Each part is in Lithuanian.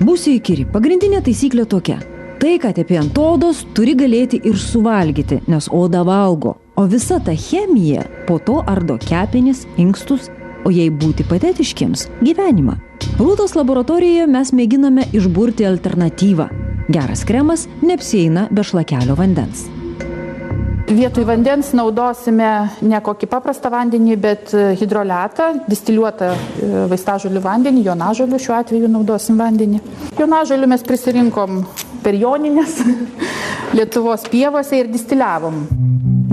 Būsiu įkyri, pagrindinė taisyklė tokia. Tai, ką tepi ant odos, turi galėti ir suvalgyti, nes oda valgo. O visa ta chemija po to ardo kepenis, inkstus, o jei būti patetiškiems – gyvenimą. Rūtos laboratorijoje mes mėginame išburti alternatyvą. Geras kremas neapsieina be šlakelio vandens. Vietoj vandens naudosime ne kokį paprastą vandenį, bet hidroletą, distiliuotą vaistažolių vandenį, jonažolių šiuo atveju naudosim vandenį. Jonažolių mes prisirinkom per Jonines, Lietuvos pievose ir distiliavom.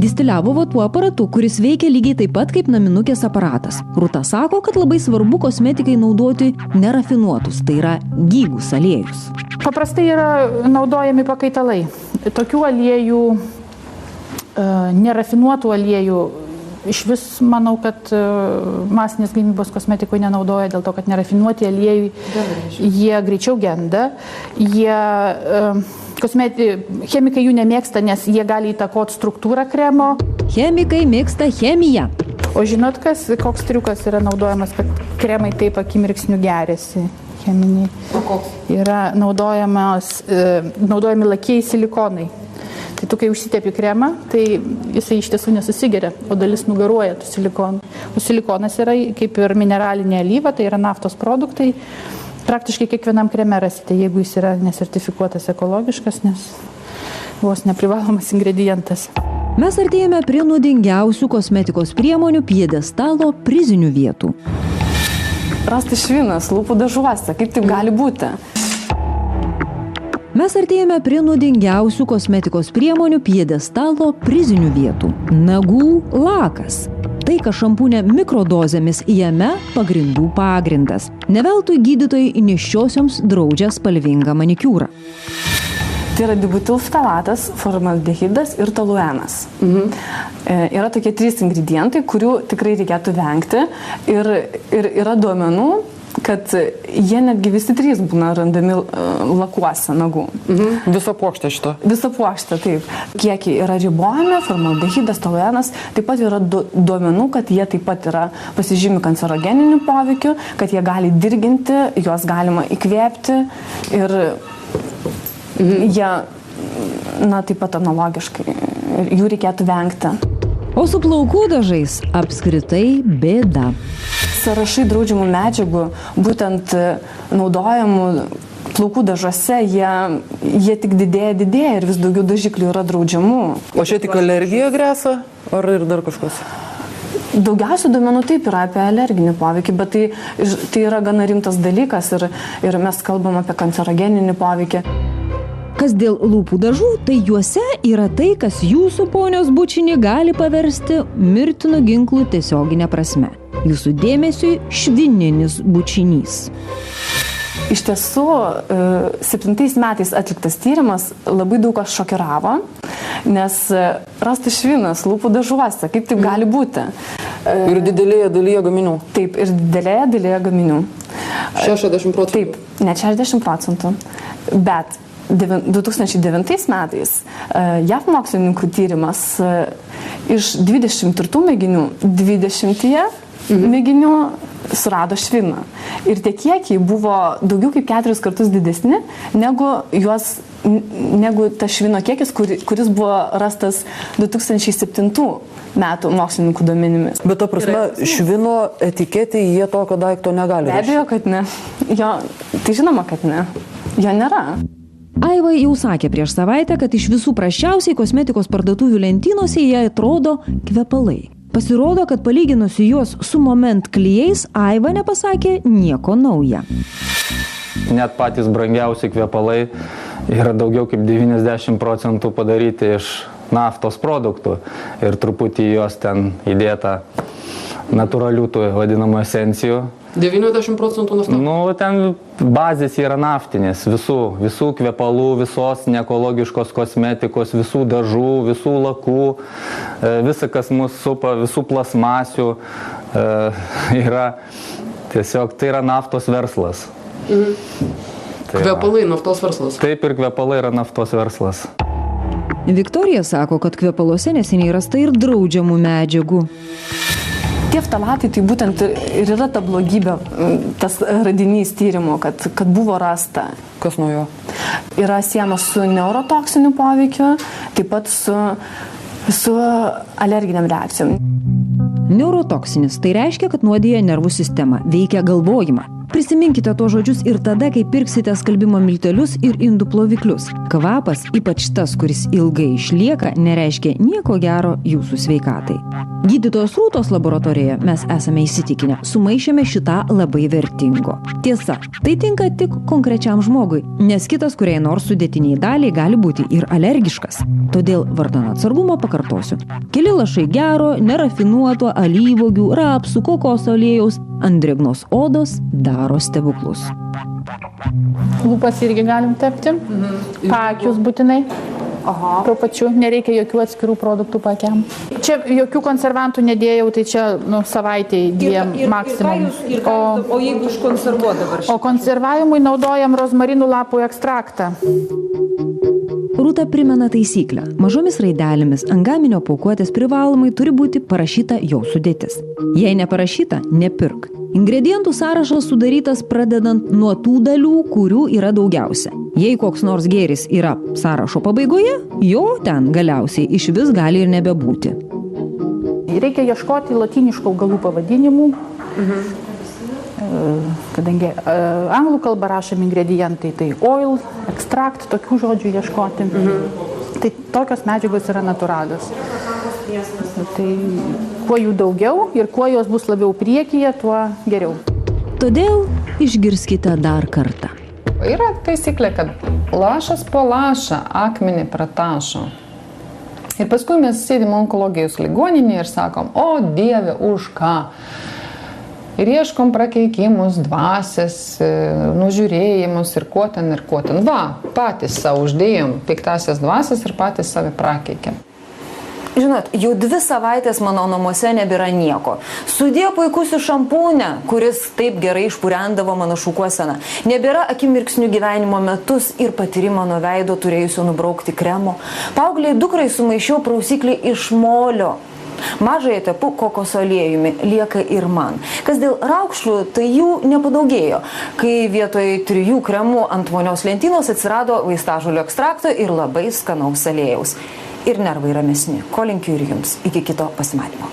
Distiliavo tuo aparatu, kuris veikia lygiai taip pat kaip naminukės aparatas. Rūta sako, kad labai svarbu kosmetikai naudoti nerafinuotus, tai yra gyvus aliejus. Paprastai yra naudojami pakaitalai. Tokių aliejų, nerafinuotų aliejų, iš vis manau, kad masinės gamybos kosmetikoje nenaudoja dėl to, kad nerafinuoti aliejai, jie greičiau genda, chemikai jų nemėgsta, nes jie gali įtakoti struktūrą kremo. Chemikai mėgsta chemiją. O žinot, koks triukas yra naudojamas, kad kremai taip akimirksniu geriasi cheminiai? O koks? Yra naudojami lakieji silikonai. Tai tu, kai užsitepi kremą, tai jisai iš tiesų nesusigeria, o dalis nugaruoja tų silikonų. O silikonas yra kaip ir mineralinė alyva, tai yra naftos produktai. Praktiškai kiekvienam kreme rasite, jeigu jis yra nesertifikuotas ekologiškas, nes vos neprivalomas ingredientas. Mes artėjame prie nuodingiausių kosmetikos priemonių pjedestalo prizinių vietų. Rastas švinas lūpų dažuose, kaip taip gali būti? Mes artėjame prie nuodingiausių kosmetikos priemonių pjedestalo prizinių vietų. Nagų lakas. Tai, kas šampūne mikrodozėmis jame pagrindų pagrindas. Ne veltui gydytojai nėščiosioms draudžia spalvingą manikiūrą. Tai yra dibutilftalatas, formaldehidas ir toluenas. Yra tokie 3 ingredientai, kurių tikrai reikėtų vengti. Ir yra duomenų, kad jie netgi visi 3 būna randami lakuose nagų. Visa puokštė šito? Visa puokštė, taip. Kiekiai yra ribojami, formaldehidas, toluenas. Taip pat yra duomenų, kad jie taip pat yra pasižymi kancerogeniniu poveikiu, kad jie gali dirginti, juos galima įkvėpti ir jie, taip pat analogiškai, jų reikėtų vengti. O su plaukų dažais apskritai bėda. Sąrašai draudžiamų medžiagų, būtent naudojamų plaukų dažuose, jie tik didėja ir vis daugiau dažiklių yra draudžiamų. O čia tik alergija gresia, ar ir dar kažkas? Daugiausia duomenų taip yra apie alerginį poveikį, bet tai yra gana rimtas dalykas ir mes kalbam apie kancerogeninį poveikį. Kas dėl lūpų dažų, tai juose yra tai, kas jūsų ponios bučinį gali paversti mirtinu ginklu tiesioginė prasme. Jūsų dėmesiui švininis bučinys. Iš tiesų, 7 metais atliktas tyrimas labai daug kas šokiravo, nes rastas švinas lūpų dažuose, kaip taip gali būti. Ir didelėje dalyje gaminių? Taip, ir didelėje dalyje gaminių. 60%? Taip, net 60%. Bet 2009 metais JAV mokslininkų tyrimas iš 20 tirtų mėginių, 20 mėginių surado šviną. Ir tie kiekiai buvo daugiau kaip 4 kartus didesni negu tas švino kiekis, kuris buvo rastas 2007 metų mokslininkų duomenimis. Bet ta prasme, švino etiketė jie tokio daikto negali. Be abejo, kad ne. Tai žinoma, kad ne. Jo nėra. Aiva jau sakė prieš savaitę, kad iš visų prasčiausiai kosmetikos parduotuvių lentynose jie atrodo kvepalai. Pasirodo, kad palyginusi juos su Moment klijais, Aiva nepasakė nieko nauja. Net patys brangiausi kvepalai yra daugiau kaip 90% padaryti iš naftos produktų ir truputį juos ten įdėta natūralių tų vadinamų esencijų. 90% naftos? Ten bazės yra naftinės, visų kvepalų, visos neekologiškos kosmetikos, visų dažų, visų lakų, visa, kas mus supa, visų plasmasių, yra tiesiog, tai yra naftos verslas. Kvepalai naftos verslas? Taip, ir kvepalai yra naftos verslas. Viktorija sako, kad kvepaluose neseniai rasta ir draudžiamų medžiagų. Tie ftalatai tai būtent ir yra ta blogybė, tas radinys tyrimo, kad buvo rasta. Kas nuo jo? Yra siejamas su neurotoksiniu poveikiu, taip pat su alerginiam reakcijom. Neurotoksinis tai reiškia, kad nuodija nervų sistemą, veikia galvojimą. Prisiminkite to žodžius ir tada, kai pirksite skalbimo miltelius ir indų ploviklius. Kvapas, ypač tas, kuris ilgai išlieka, nereiškia nieko gero jūsų sveikatai. Gydytojos Rūtos laboratorijoje mes esame įsitikinę, sumaišėme šitą labai vertingo. Tiesa, tai tinka tik konkrečiam žmogui, nes kitas, kuriai nors sudėtiniai daliai, gali būti ir alergiškas. Todėl vardan atsargumo pakartosiu. Keli lašai gero, nerafinuoto alyvuogių, rapsų, kokoso aliejaus ant drėgnos odos daro stebuklus. Lūpas irgi galim tepti, paakius būtinai. Tuo pačiu nereikia jokių atskirų produktų pakiam. Čia jokių konservantų nedėjau, tai čia savaitėj dviem maksimum. O jeigu užkonservuot dabar? O konservavimui naudojam rozmarinų lapų ekstraktą. Rūta primena taisyklę. Mažomis raidelėmis ant gaminio pakuotės privalomai turi būti parašyta jo sudėtis. Jei neparašyta, nepirk. Ingredientų sąrašas sudarytas pradedant nuo tų dalių, kurių yra daugiausia. Jei koks nors gėris yra sąrašo pabaigoje, jo ten galiausiai iš vis gali ir nebebūti. Reikia ieškoti lotyniškų augalų pavadinimų. Kadangi anglų kalba rašomi ingredientai, tai oil, extract, tokių žodžių ieškoti. Tai tokios medžiagos yra natūralios. Tai kuo jų daugiau ir kuo jos bus labiau priekyje, tuo geriau. Todėl išgirskite dar kartą. Yra taisyklė, kad lašas po lašą akmenį pratašo. Ir paskui mes sėdim onkologijos ligoninėje ir sakom, o Dieve, už ką? Ir ieškom prakeikimus, dvasias, nužiūrėjimus ir kuo ten. Va, patys savo uždėjom piktasias dvasias ir patys save prakeikėm. Žinot, jau 2 savaitės mano namuose nebėra nieko. Sudė puikusi šampūnę, kuris taip gerai išpurendavo mano šukuoseną. Nebėra akimirksnių gyvenimo metus ir patyrimo nuo veido turėjusio nubraukti kremo. Paaugliai dukrai sumaišiau prausiklį iš molio. Mažai tepu kokoso aliejumi, lieka ir man. Kas dėl raukšlių, tai jų nepadaugėjo, kai vietoj 3 kremų ant vonios lentynos atsirado vaistažolių ekstrakto ir labai skanaus aliejaus. Ir nervai ramesni. Ko linkiu ir jums. Iki kito pasimatymo.